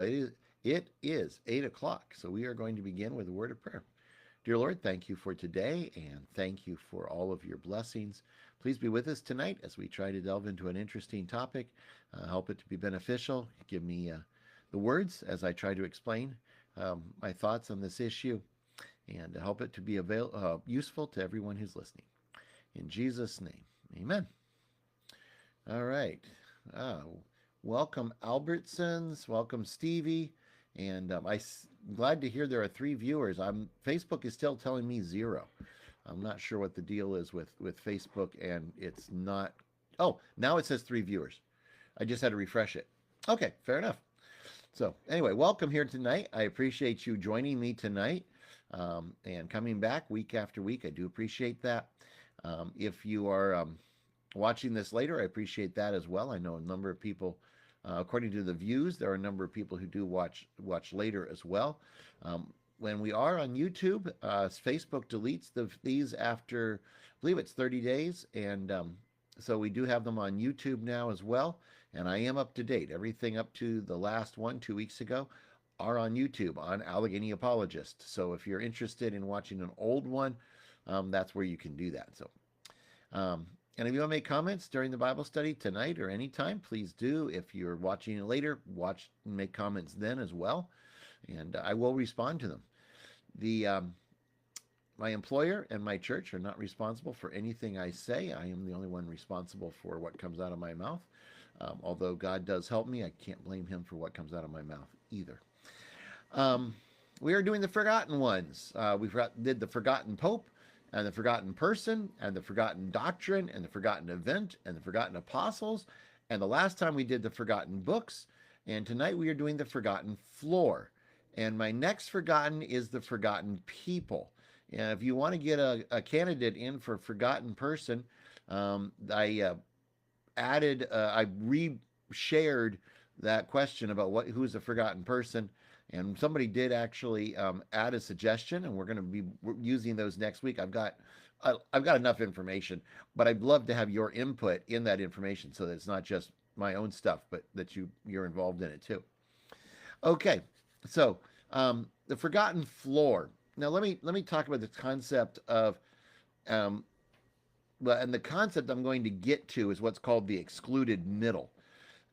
It is 8 o'clock, so we are going to begin with a word of prayer. Dear Lord, thank you for today and thank you for all of your blessings. Please be with us tonight as we try to delve into an interesting topic. Help it to be beneficial. Give me the words as I try to explain my thoughts on this issue and help it to be useful to everyone who's listening. In Jesus' name, amen. All right. Uh, Welcome, Albertsons. Welcome, Stevie. And I'm glad to hear there are 3 viewers. Facebook is still telling me 0. I'm not sure what the deal is with Facebook, and it's not. Oh, now it says 3 viewers. I just had to refresh it. Okay, fair enough. So anyway, welcome here tonight. I appreciate you joining me tonight and coming back week after week. I do appreciate that. If you are watching this later, I appreciate that as well. I know a number of people, according to the views, there are a number of people who do watch later as well. When we are on YouTube, Facebook deletes these after, I believe it's 30 days, and so we do have them on YouTube now as well. And I am up to date. Everything up to the last one 2 weeks ago are on YouTube on Allegheny Apologist. So if you're interested in watching an old one, that's where you can do that. So. And if you want to make comments during the Bible study tonight or anytime, please do. If you're watching it later, watch and make comments then as well, and I will respond to them. The My employer and my church are not responsible for anything I say. I am the only one responsible for what comes out of my mouth. Although God does help me, I can't blame him for what comes out of my mouth either. We are doing the forgotten ones. Did the forgotten pope, and the forgotten person, and the forgotten doctrine, and the forgotten event, and the forgotten apostles. And the last time we did the forgotten books. And tonight we are doing the forgotten floor. And my next forgotten is the forgotten people. And if you want to get a candidate in for forgotten person, I re-shared that question about who's a forgotten person. And somebody did actually add a suggestion, and we're going to be using those next week. I've got enough information, but I'd love to have your input in that information so that it's not just my own stuff, but that you're involved in it too. Okay, so the forgotten floor. Now let me talk about the concept of, and the concept I'm going to get to is what's called the excluded middle,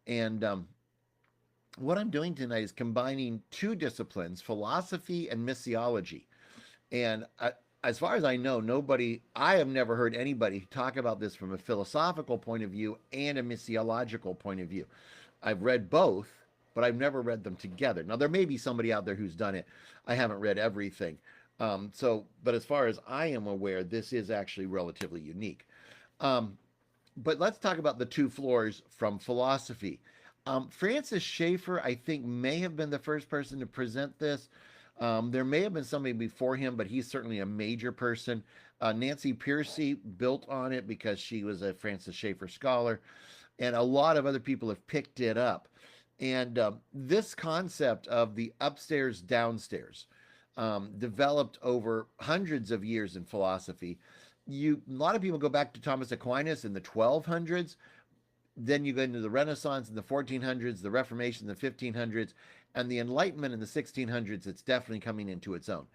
and what I'm doing tonight is combining 2 disciplines, philosophy and missiology. And as far as I know, I have never heard anybody talk about this from a philosophical point of view and a missiological point of view. I've read both, but I've never read them together. Now, there may be somebody out there who's done it. I haven't read everything. But as far as I am aware, this is actually relatively unique. But let's talk about the 2 floors from philosophy. Francis Schaeffer, I think, may have been the first person to present this. There may have been somebody before him, but he's certainly a major person. Nancy Pearcey built on it because she was a Francis Schaeffer scholar, and a lot of other people have picked it up. And this concept of the upstairs, downstairs developed over hundreds of years in philosophy. A lot of people go back to Thomas Aquinas in the 1200s. Then you go into the Renaissance in the 1400s, the Reformation in the 1500s, and the Enlightenment in the 1600s. It's definitely coming into its own.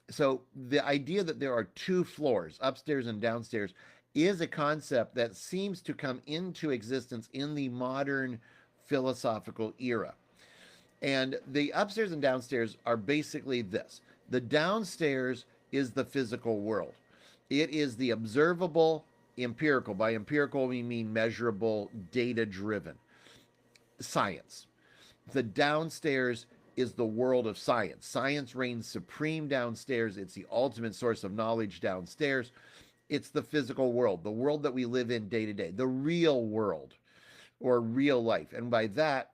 So the idea that there are 2 floors, upstairs and downstairs, is a concept that seems to come into existence in the modern philosophical era. And the upstairs and downstairs are basically this. The downstairs is the physical world. It is the observable, empirical. By empirical, we mean measurable, data-driven science. The downstairs is the world of science. Science reigns supreme downstairs. It's the ultimate source of knowledge downstairs. It's the physical world, the world that we live in day to day, the real world or real life. And by that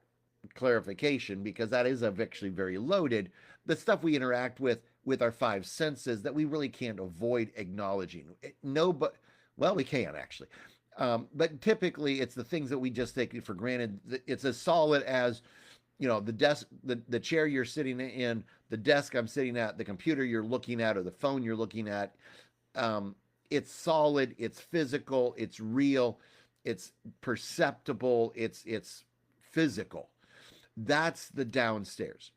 clarification, because that is actually very loaded, the stuff we interact with our 5 senses that we really can't avoid acknowledging. Well, we can actually. But typically it's the things that we just take for granted. It's as solid as, the desk, the chair you're sitting in, the desk I'm sitting at, the computer you're looking at, or the phone you're looking at. It's solid, it's physical, it's real, it's perceptible, it's physical. That's the downstairs.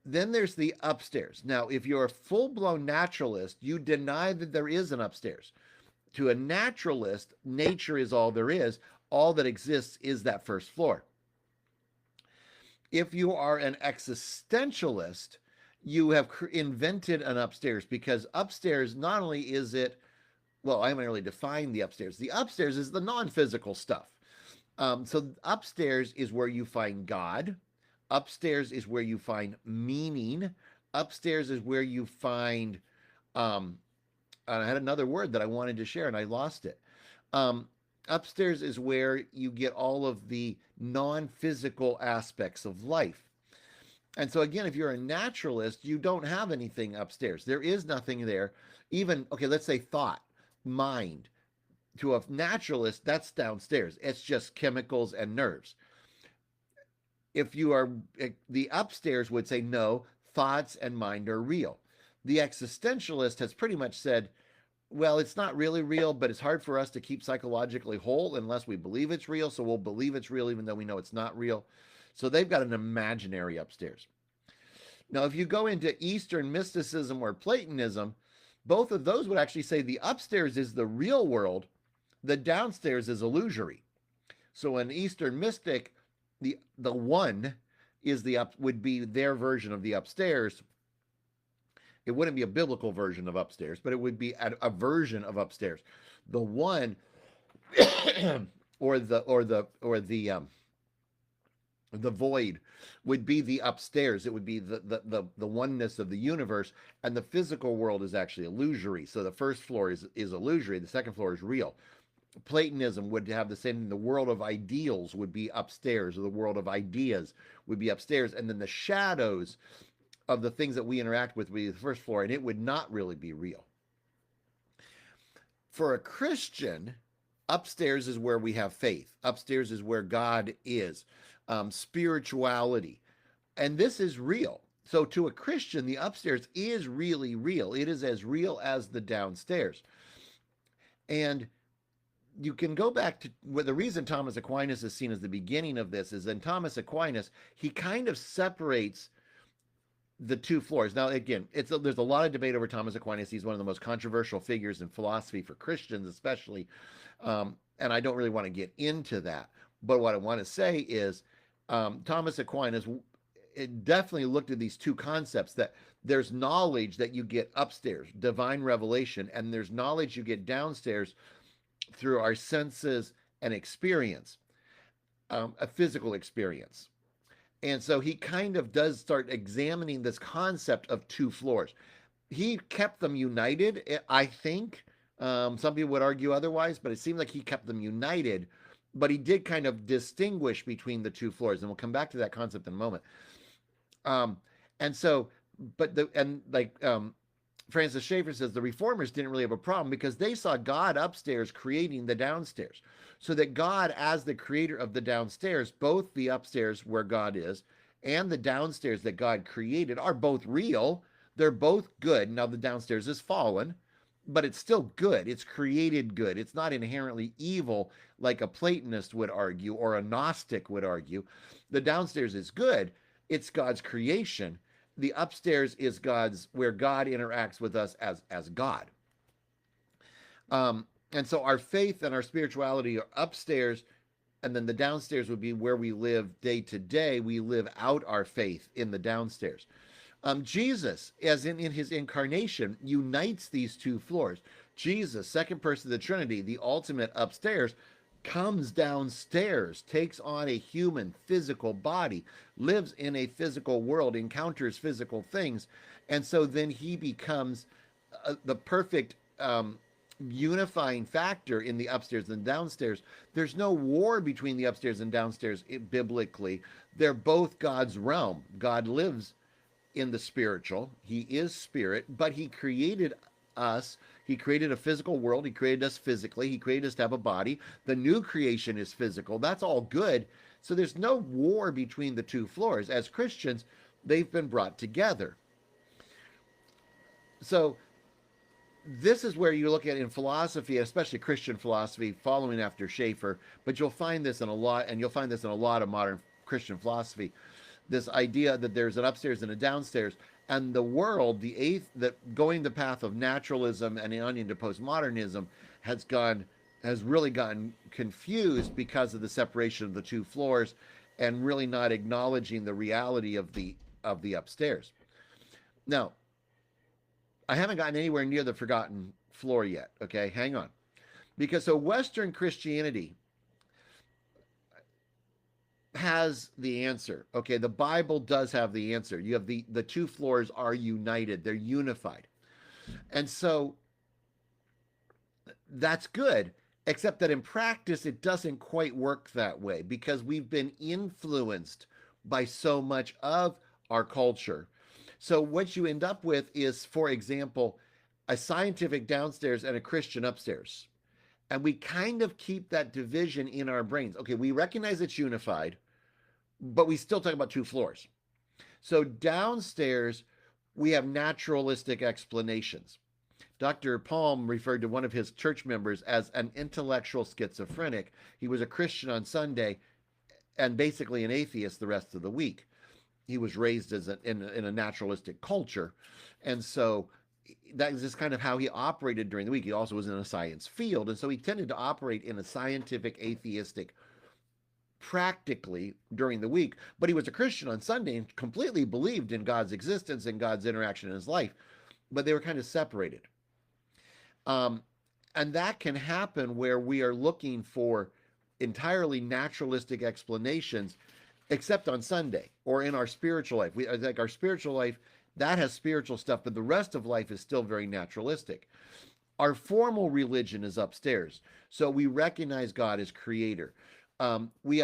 Then there's the upstairs. Now, if you're a full blown naturalist, you deny that there is an upstairs. To a naturalist, nature is all there is. All that exists is that first floor. If you are an existentialist, you have invented an upstairs, because upstairs, not only is it, well, I haven't really defined the upstairs. The upstairs is the non physical stuff. So upstairs is where you find God. Upstairs is where you find meaning. Upstairs is where you find, and I had another word that I wanted to share and I lost it. Upstairs is where you get all of the non-physical aspects of life. And so again, if you're a naturalist, you don't have anything upstairs. There is nothing there. Even, okay, let's say thought, mind. To a naturalist, that's downstairs. It's just chemicals and nerves. If you are, the upstairs would say, no, thoughts and mind are real. The existentialist has pretty much said, well, it's not really real, but it's hard for us to keep psychologically whole unless we believe it's real. So we'll believe it's real, even though we know it's not real. So they've got an imaginary upstairs. Now, if you go into Eastern mysticism or Platonism, both of those would actually say the upstairs is the real world, the downstairs is illusory. So an Eastern mystic, the one is the up, would be their version of the upstairs. It wouldn't be a biblical version of upstairs, but it would be a version of upstairs. The one, or the void would be the upstairs. It would be the oneness of the universe, and the physical world is actually illusory. So the first floor is illusory. The second floor is real. Platonism would have the same thing. The world of ideals would be upstairs, or the world of ideas would be upstairs, and then the shadows of the things that we interact with would be the first floor, and it would not really be real. For a Christian, upstairs is where we have faith. Upstairs is where God is, spirituality, and this is real. So to a Christian, the upstairs is really real. It is as real as the downstairs. And you can go back to the reason Thomas Aquinas is seen as the beginning of this is in Thomas Aquinas, he kind of separates the two floors. Now, again, there's a lot of debate over Thomas Aquinas. He's one of the most controversial figures in philosophy for Christians, especially. And I don't really want to get into that. But what I want to say is Thomas Aquinas definitely looked at these two concepts, that there's knowledge that you get upstairs, divine revelation, and there's knowledge you get downstairs through our senses and experience, a physical experience. And so he kind of does start examining this concept of two floors. He kept them united, I think. Some people would argue otherwise, but it seemed like he kept them united. But he did kind of distinguish between the two floors, and we'll come back to that concept in a moment. And so, Francis Schaeffer says the reformers didn't really have a problem because they saw God upstairs creating the downstairs. So that God, as the creator of the downstairs, both the upstairs where God is and the downstairs that God created are both real. They're both good. Now the downstairs is fallen, but it's still good. It's created good. It's not inherently evil like a Platonist would argue or a Gnostic would argue. The downstairs is good. It's God's creation. The upstairs is God's, where God interacts with us as God. And so our faith and our spirituality are upstairs, and then the downstairs would be where we live day to day. We live out our faith in the downstairs. Jesus, as in his incarnation, unites these two floors. Jesus, second person of the Trinity, the ultimate upstairs, comes downstairs, takes on a human physical body, lives in a physical world, encounters physical things, and so then he becomes the perfect unifying factor in the upstairs and downstairs. There's no war between the upstairs and downstairs biblically. They're both God's realm. God lives in the spiritual. He is spirit, but he created us. He created a physical world. He created us physically. He created us to have a body. The new creation is physical. That's all good. So there's no war between the two floors. As Christians, they've been brought together. So this is where you look at in philosophy, especially Christian philosophy, following after Schaeffer, but you'll find this in a lot, and you'll find this in a lot of modern Christian philosophy, this idea that there's an upstairs and a downstairs, and the world, the eighth, that going the path of naturalism and on into postmodernism has gone has really gotten confused because of the separation of the two floors, and really not acknowledging the reality of the upstairs. Now, I haven't gotten anywhere near the forgotten floor yet. Okay, hang on, because so Western Christianity has the answer. Okay, the Bible does have the answer. You have the two floors are united, they're unified. And so that's good, except that in practice it doesn't quite work that way because we've been influenced by so much of our culture. So what you end up with is, for example, a scientific downstairs and a Christian upstairs. And we kind of keep that division in our brains. Okay, we recognize it's unified, but we still talk about two floors. So downstairs, we have naturalistic explanations. Dr. Palm referred to one of his church members as an intellectual schizophrenic. He was a Christian on Sunday and basically an atheist the rest of the week. He was raised in a naturalistic culture. And so that is just kind of how he operated during the week. He also was in a science field. And so he tended to operate in a scientific, atheistic, practically during the week. But he was a Christian on Sunday and completely believed in God's existence and God's interaction in his life. But they were kind of separated. And that can happen where we are looking for entirely naturalistic explanations, except on Sunday or in our spiritual life. We like our spiritual life, that has spiritual stuff, but the rest of life is still very naturalistic. Our formal religion is upstairs. So we recognize God as creator. We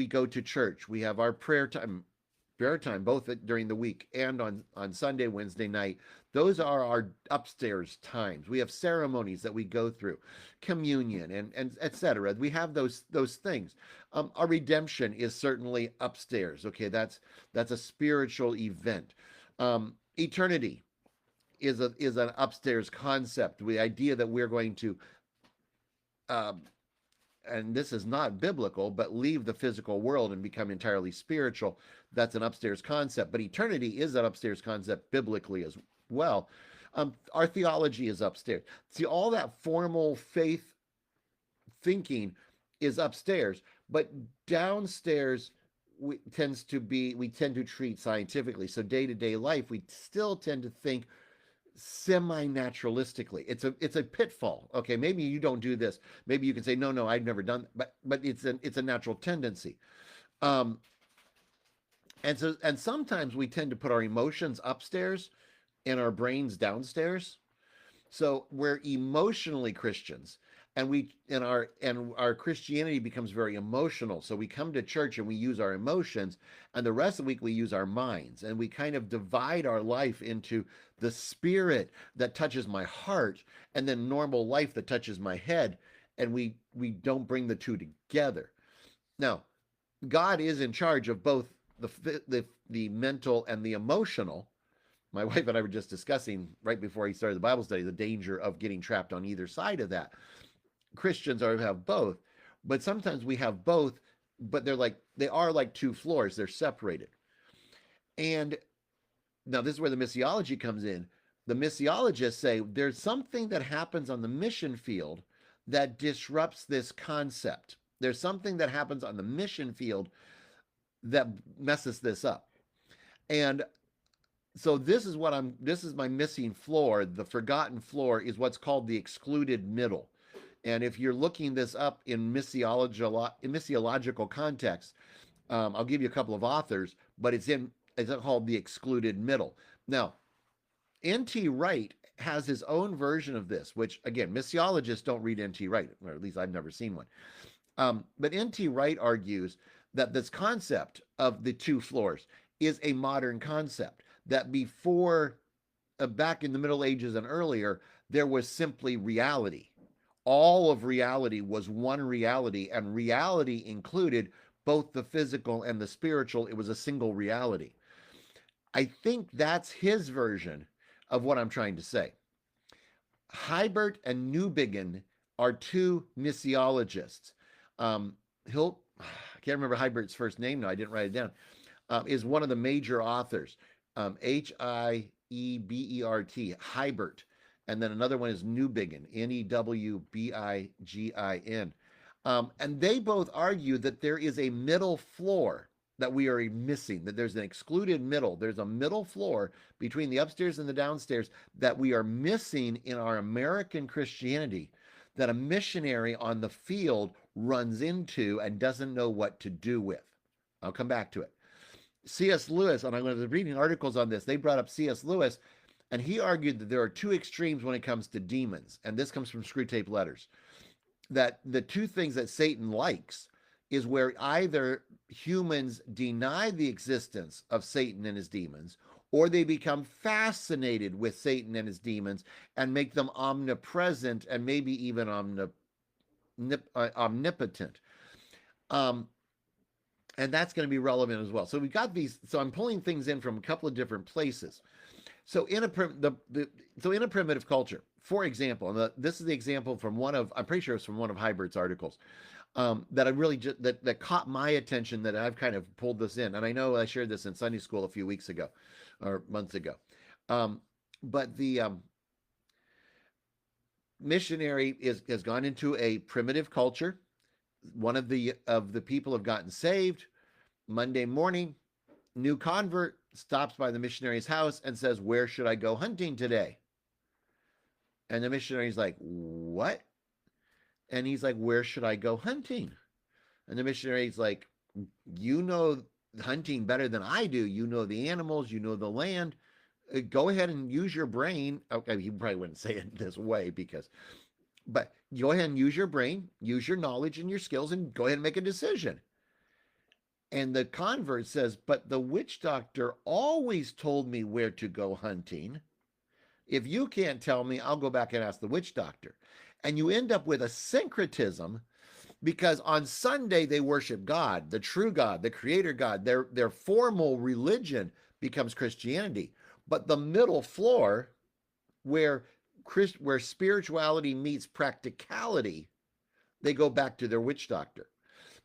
go to church. We have our prayer time, both during the week and on Sunday, Wednesday night. Those are our upstairs times. We have ceremonies that we go through, communion and etc. We have those things. Our redemption is certainly upstairs. Okay, that's a spiritual event. Eternity is an upstairs concept. The idea that we're going to and this is not biblical, but leave the physical world and become entirely spiritual. That's an upstairs concept. But eternity is an upstairs concept biblically as well. Our theology is upstairs. See, all that formal faith thinking is upstairs, but downstairs we tend to treat scientifically. So day-to-day life, we still tend to think semi-naturalistically. It's a pitfall. Okay, maybe you don't do this. Maybe you can say, no, I've never done that. But it's a natural tendency. And sometimes we tend to put our emotions upstairs and our brains downstairs. So we're emotionally Christians, and our Christianity becomes very emotional. So we come to church and we use our emotions, and the rest of the week we use our minds, and we kind of divide our life into the spirit that touches my heart and then normal life that touches my head, and we don't bring the two together. Now, God is in charge of both the mental and the emotional. My wife and I were just discussing right before he started the Bible study the danger of getting trapped on either side of that. Christians have both, but sometimes we have both, but they are like two floors. They're separated. And now this is where the missiology comes in. The missiologists say there's something that happens on the mission field that disrupts this concept. There's something that happens on the mission field that messes this up. And so this is my missing floor. The forgotten floor is what's called the excluded middle. And if you're looking this up in missiological context, I'll give you a couple of authors, but it's called the excluded middle. Now, N.T. Wright has his own version of this, which again, missiologists don't read N.T. Wright, or at least I've never seen one. But N.T. Wright argues that this concept of the two floors is a modern concept, that before, back in the Middle Ages and earlier, there was simply reality. All of reality was one reality, and reality included both the physical and the spiritual. It was a single reality. I think that's his version of what I'm trying to say. Hibert and Newbigin are two missiologists. I can't remember Heibert's first name now. I didn't write it down. Is one of the major authors. Hiebert, Heibert. And then another one is Newbigin, Newbigin. And they both argue that there is a middle floor that we are missing, that there's an excluded middle. There's a middle floor between the upstairs and the downstairs that we are missing in our American Christianity, that a missionary on the field runs into and doesn't know what to do with. I'll come back to it. C.S. Lewis, and I was reading articles on this, they brought up C.S. Lewis, and he argued that there are two extremes when it comes to demons. And this comes from Screwtape Letters. That the two things that Satan likes is where either humans deny the existence of Satan and his demons, or they become fascinated with Satan and his demons and make them omnipresent and maybe even omnipotent. And that's going to be relevant as well. So we've got these. So I'm pulling things in from a couple of different places. So in a primitive culture, for example, and this is the example from one of, I'm pretty sure it's from one of Heibert's articles, that I really that caught my attention, that I've kind of pulled this in. And I know I shared this in Sunday school a few weeks ago or months ago. But the missionary has gone into a primitive culture. One of the people have gotten saved. Monday morning, new convert stops by the missionary's house and says, "Where should I go hunting today?" And the missionary's like, "What?" And he's like, "Where should I go hunting?" And the missionary's like, "You know hunting better than I do. You know the animals, you know the land. Go ahead and use your brain." Okay, he probably wouldn't say it this way but go ahead and use your brain, use your knowledge and your skills, and go ahead and make a decision. And the convert says, "But the witch doctor always told me where to go hunting. If you can't tell me, I'll go back and ask the witch doctor." And you end up with a syncretism, because on Sunday they worship God, the true God, the creator God. Their formal religion becomes Christianity. But the middle floor, where spirituality meets practicality, they go back to their witch doctor.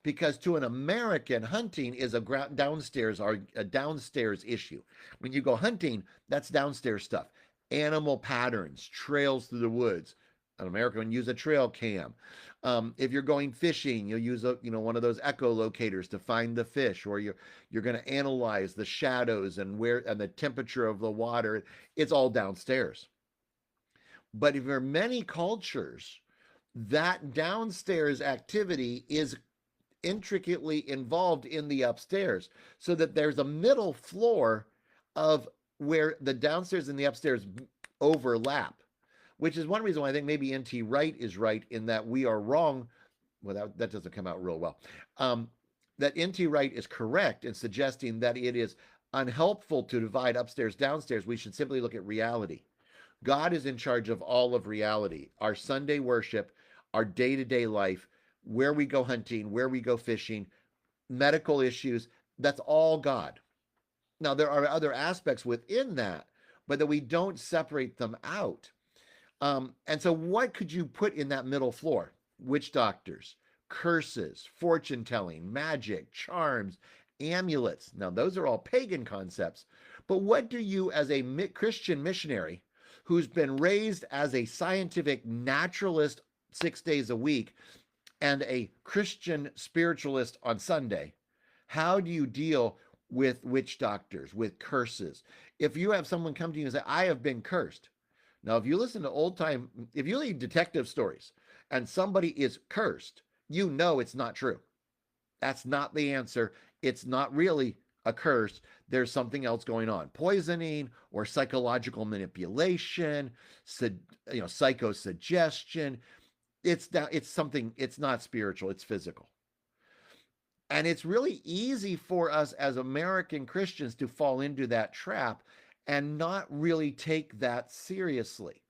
Because to an American, hunting is a downstairs issue. When you go hunting, that's downstairs stuff. Animal patterns, trails through the woods. An American would use a trail cam. If you're going fishing, you'll use one of those echolocators to find the fish, or you're going to analyze the shadows and the temperature of the water. It's all downstairs. But if there are many cultures, that downstairs activity is intricately involved in the upstairs, so that there's a middle floor of where the downstairs and the upstairs overlap, which is one reason why I think maybe N.T. Wright is right in that we are wrong. Well, that doesn't come out real well. That N.T. Wright is correct in suggesting that it is unhelpful to divide upstairs, downstairs. We should simply look at reality. God is in charge of all of reality. Our Sunday worship, our day-to-day life, where we go hunting, where we go fishing, medical issues, that's all God. Now, there are other aspects within that, but that we don't separate them out. And so what could you put in that middle floor? Witch doctors, curses, fortune telling, magic, charms, amulets. Now, those are all pagan concepts. But what do you, as a Christian missionary who's been raised as a scientific naturalist 6 days a week and a Christian spiritualist on Sunday, how do you deal with witch doctors, with curses? If you have someone come to you and say, "I have been cursed." Now, if you listen to if you read detective stories and somebody is cursed, you know it's not true. That's not the answer. It's not really a curse. There's something else going on. Poisoning or psychological manipulation, psychosuggestion. It's something, it's not spiritual, it's physical. And it's really easy for us as American Christians to fall into that trap and not really take that seriously.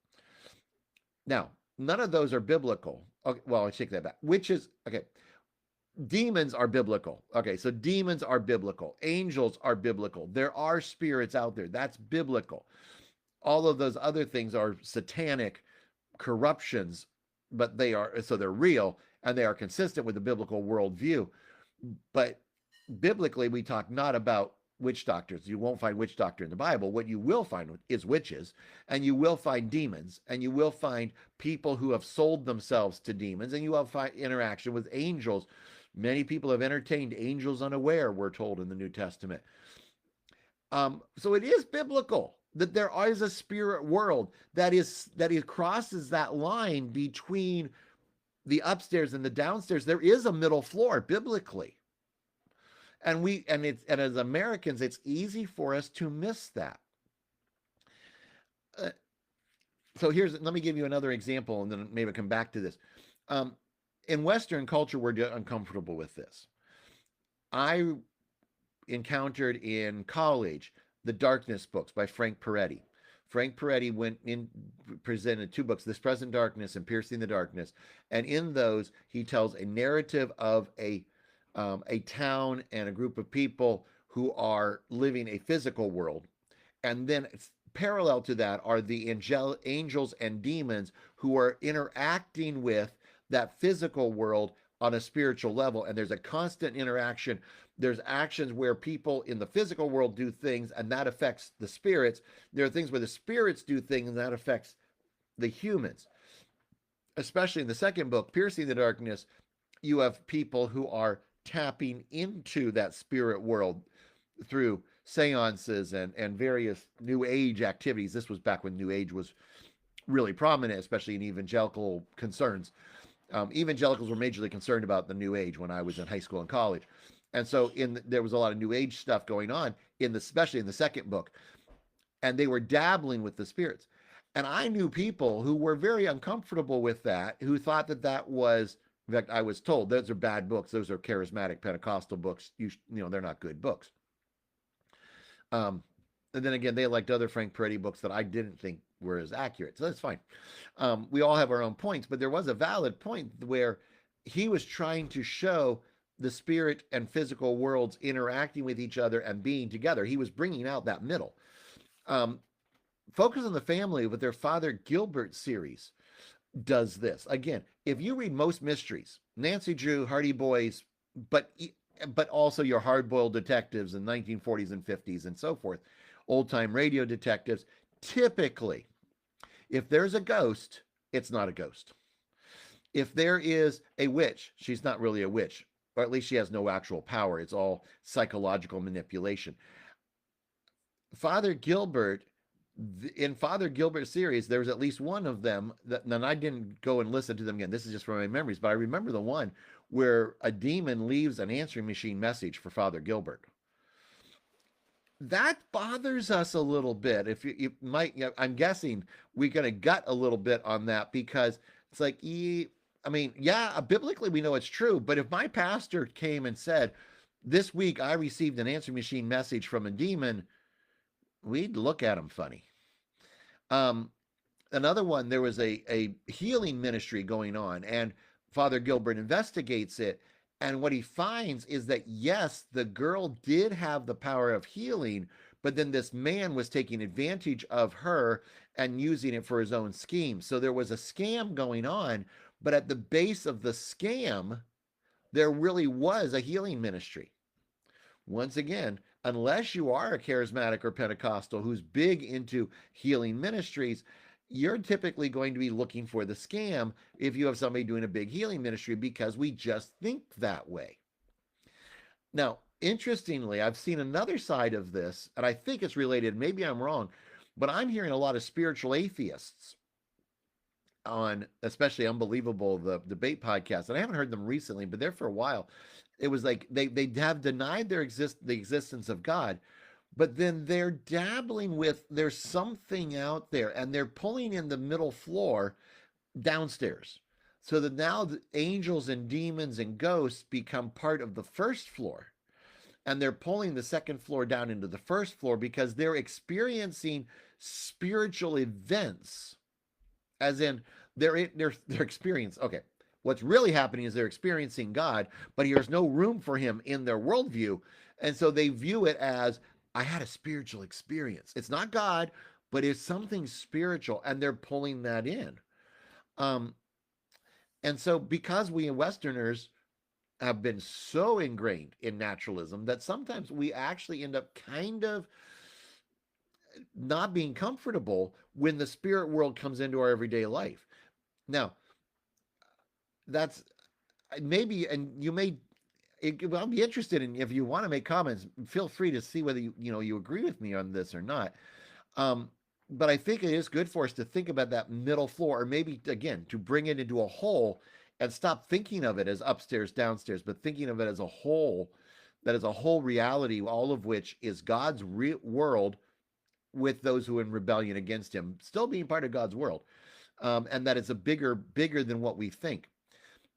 Now, none of those are biblical. Okay, well, I take that back. Demons are biblical. Okay, so demons are biblical. Angels are biblical. There are spirits out there. That's biblical. All of those other things are satanic corruptions, but they're real and they are consistent with the biblical worldview. But biblically, we talk not about witch doctors. You won't find witch doctor in the Bible. What you will find is witches, and you will find demons, and you will find people who have sold themselves to demons, and you will find interaction with angels. Many people have entertained angels unaware, we're told in the New Testament. So it is biblical that there is a spirit world that crosses that line between the upstairs and the downstairs. There is a middle floor biblically, and as Americans, it's easy for us to miss that. Uh, so let me give you another example, and then maybe come back to this. Um, in Western culture, we're uncomfortable with this. I encountered in college the Darkness books by Frank Peretti. Frank Peretti presented two books, This Present Darkness and Piercing the Darkness, and in those he tells a narrative of a town and a group of people who are living a physical world, and then parallel to that are the angels and demons who are interacting with that physical world on a spiritual level, and there's a constant interaction. There's actions where people in the physical world do things, and that affects the spirits. There are things where the spirits do things, and that affects the humans. Especially in the second book, Piercing the Darkness, you have people who are tapping into that spirit world through seances and various New Age activities. This was back when New Age was really prominent, especially in evangelical concerns. Evangelicals were majorly concerned about the New Age when I was in high school and college. And so there was a lot of New Age stuff going on, especially in the second book. And they were dabbling with the spirits. And I knew people who were very uncomfortable with that, who thought that was, in fact, I was told, those are bad books. Those are charismatic Pentecostal books. They're not good books. And then again, they liked other Frank Peretti books that I didn't think were as accurate. So that's fine. We all have our own points, but there was a valid point where he was trying to show the spirit and physical worlds interacting with each other and being together. He was bringing out that middle. Focus on the Family with their Father Gilbert series does this. Again, if you read most mysteries, Nancy Drew, Hardy Boys, but also your hard-boiled detectives in 1940s and 50s and so forth, old-time radio detectives, typically, if there's a ghost, it's not a ghost. If there is a witch, she's not really a witch, or at least she has no actual power. It's all psychological manipulation. Father Gilbert, in Father Gilbert's series, there's at least one of them that, and I didn't go and listen to them again. This is just from my memories, but I remember the one where a demon leaves an answering machine message for Father Gilbert. That bothers us a little bit. If you might, I'm guessing we're going to gut a little bit on that, because it's like, I mean, yeah, biblically we know it's true, but if my pastor came and said, this week I received an answering machine message from a demon, we'd look at him funny. Another one, there was a healing ministry going on, and Father Gilbert investigates it. And what he finds is that, yes, the girl did have the power of healing, but then this man was taking advantage of her and using it for his own scheme. So there was a scam going on, but at the base of the scam, there really was a healing ministry. Once again, unless you are a charismatic or Pentecostal who's big into healing ministries, you're typically going to be looking for the scam if you have somebody doing a big healing ministry, because we just think that way. Now, interestingly, I've seen another side of this, and I think it's related. Maybe I'm wrong, but I'm hearing a lot of spiritual atheists on, especially Unbelievable, the debate podcast, and I haven't heard them recently, but there for a while. It was like they have denied the existence of God, but then they're dabbling with, there's something out there, and they're pulling in the middle floor downstairs, so that now the angels and demons and ghosts become part of the first floor, and they're pulling the second floor down into the first floor because they're experiencing spiritual events, as in they're experience. Okay, what's really happening is they're experiencing God, but there's no room for him in their worldview, and so they view it as, I had a spiritual experience. It's not God, but it's something spiritual, and they're pulling that in. And so because we Westerners have been so ingrained in naturalism that sometimes we actually end up kind of not being comfortable when the spirit world comes into our everyday life. Now, that's maybe, and you may, I'll be interested in, if you want to make comments, feel free to see whether you agree with me on this or not. Um, but I think it is good for us to think about that middle floor, or maybe again to bring it into a whole and stop thinking of it as upstairs, downstairs, but thinking of it as a whole, that is a whole reality, all of which is God's world with those who are in rebellion against Him, still being part of God's world, and that it's a bigger than what we think.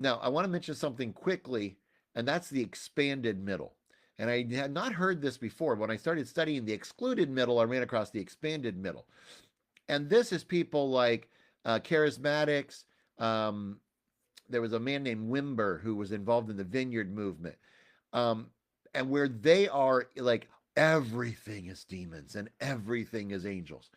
Now, I want to mention something quickly, and that's the expanded middle. And I had not heard this before. When I started studying the excluded middle, I ran across the expanded middle. And this is people like charismatics. Um, there was a man named Wimber who was involved in the Vineyard movement. Um, and where they are like, everything is demons and everything is angels.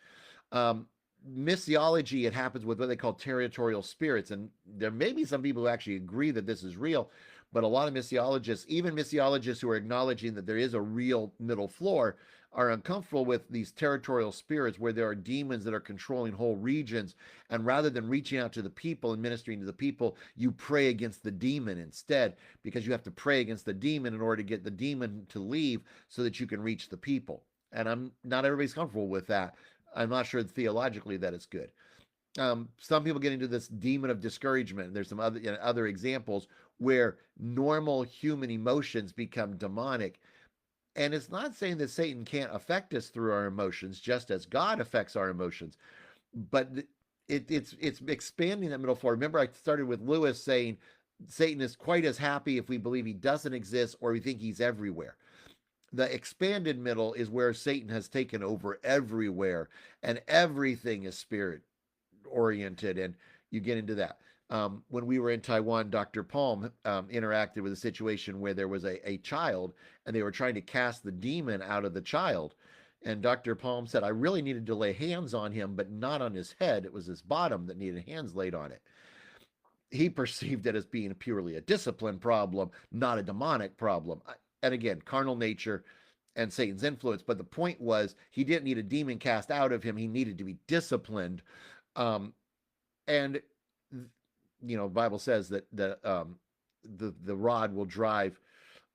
Um, Missiology, it happens with what they call territorial spirits, and there may be some people who actually agree that this is real, but a lot of missiologists, even missiologists who are acknowledging that there is a real middle floor, are uncomfortable with these territorial spirits where there are demons that are controlling whole regions, and rather than reaching out to the people and ministering to the people, you pray against the demon instead, because you have to pray against the demon in order to get the demon to leave so that you can reach the people. And I'm not everybody's comfortable with that. I'm not sure theologically that it's good. Some people get into this demon of discouragement. There's some other examples where normal human emotions become demonic. And it's not saying that Satan can't affect us through our emotions, just as God affects our emotions. But it's expanding that middle floor. Remember, I started with Lewis saying Satan is quite as happy if we believe he doesn't exist or we think he's everywhere. The expanded middle is where Satan has taken over everywhere, and everything is spirit oriented, and you get into that. When we were in Taiwan, Dr. Palm interacted with a situation where there was a child, and they were trying to cast the demon out of the child. And Dr. Palm said, I really needed to lay hands on him, but not on his head. It was his bottom that needed hands laid on it. He perceived it as being purely a discipline problem, not a demonic problem. And again, carnal nature and Satan's influence. But the point was, he didn't need a demon cast out of him. He needed to be disciplined. Um, and the Bible says that the rod will drive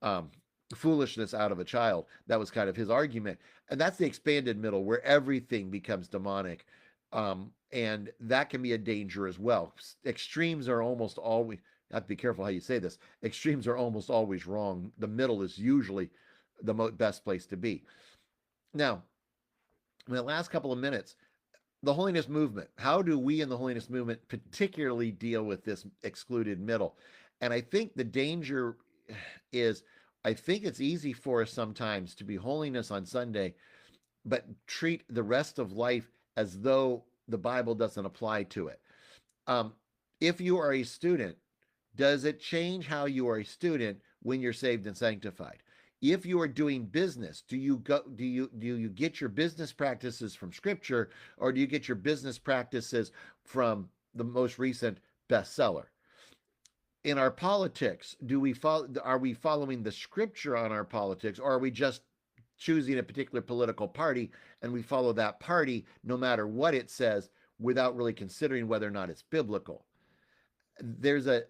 um, foolishness out of a child. That was kind of his argument, and that's the expanded middle where everything becomes demonic, and that can be a danger as well. Extremes are almost always. I have to be careful how you say this. Extremes are almost always wrong. The middle is usually the best place to be. Now, in the last couple of minutes, the holiness movement. How do we in the holiness movement particularly deal with this excluded middle? And I think the danger is, I think it's easy for us sometimes to be holiness on Sunday, but treat the rest of life as though the Bible doesn't apply to it. Um, if you are a student, does it change how you are a student when you're saved and sanctified? If you are doing business, do you get your business practices from scripture, or do you get your business practices from the most recent bestseller? In our politics, are we following the scripture on our politics, or are we just choosing a particular political party and we follow that party no matter what it says without really considering whether or not it's biblical? There's a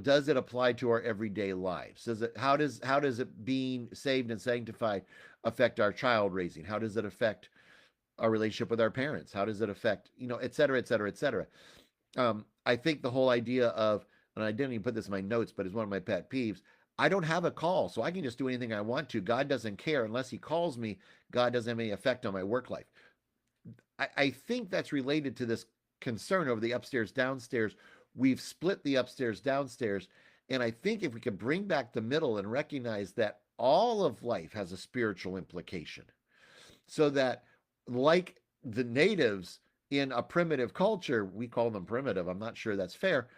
does it apply to our everyday lives? How does it being saved and sanctified affect our child raising? How does it affect our relationship with our parents? How does it affect, et cetera, et cetera, et cetera? I think the whole idea of, and I didn't even put this in my notes, but it's one of my pet peeves. I don't have a call, so I can just do anything I want to. God doesn't care unless He calls me. God doesn't have any effect on my work life. I think that's related to this concern over the upstairs downstairs. We've split the upstairs downstairs, and I think if we could bring back the middle and recognize that all of life has a spiritual implication, so that, like the natives in a primitive culture, we call them primitive, I'm not sure that's fair,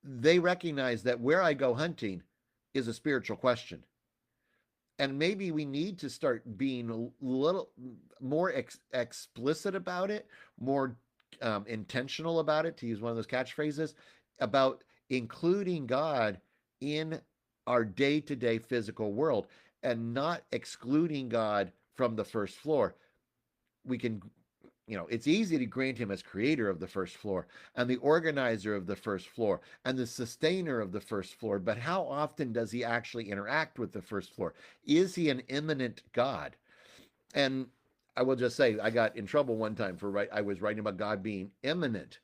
they recognize that where I go hunting is a spiritual question. And maybe we need to start being a little more explicit about it, more intentional about it, to use one of those catchphrases, about including God in our day-to-day physical world and not excluding God from the first floor. We can, it's easy to grant him as creator of the first floor and the organizer of the first floor and the sustainer of the first floor. But how often does he actually interact with the first floor? Is he an immanent God? And I will just say, I got in trouble one time I was writing about God being immanent.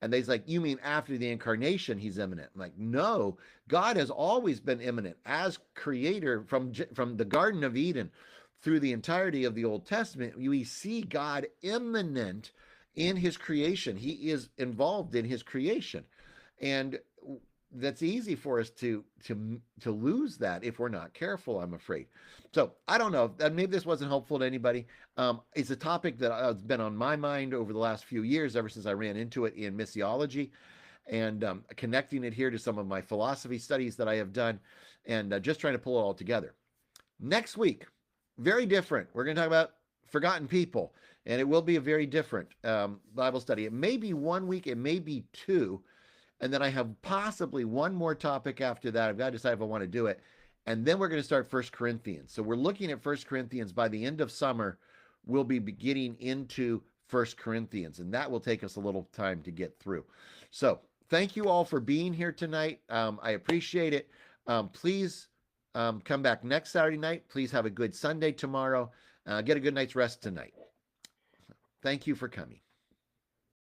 And they's like, you mean after the incarnation he's immanent? I'm like, no, God has always been immanent as creator from the Garden of Eden through the entirety of the Old Testament. We see God immanent in his creation. He is involved in his creation. And that's easy for us to lose that if we're not careful, I'm afraid. So I don't know. Maybe this wasn't helpful to anybody. It's a topic that has been on my mind over the last few years, ever since I ran into it in missiology, and connecting it here to some of my philosophy studies that I have done, and just trying to pull it all together. Next week, very different. We're going to talk about forgotten people, and it will be a very different Bible study. It may be 1 week, it may be 2. And then I have possibly one more topic after that. I've got to decide if I want to do it. And then we're going to start First Corinthians. So we're looking at First Corinthians. By the end of summer, we'll be getting into First Corinthians. And that will take us a little time to get through. So thank you all for being here tonight. I appreciate it. Please come back next Saturday night. Please have a good Sunday tomorrow. Get a good night's rest tonight. Thank you for coming.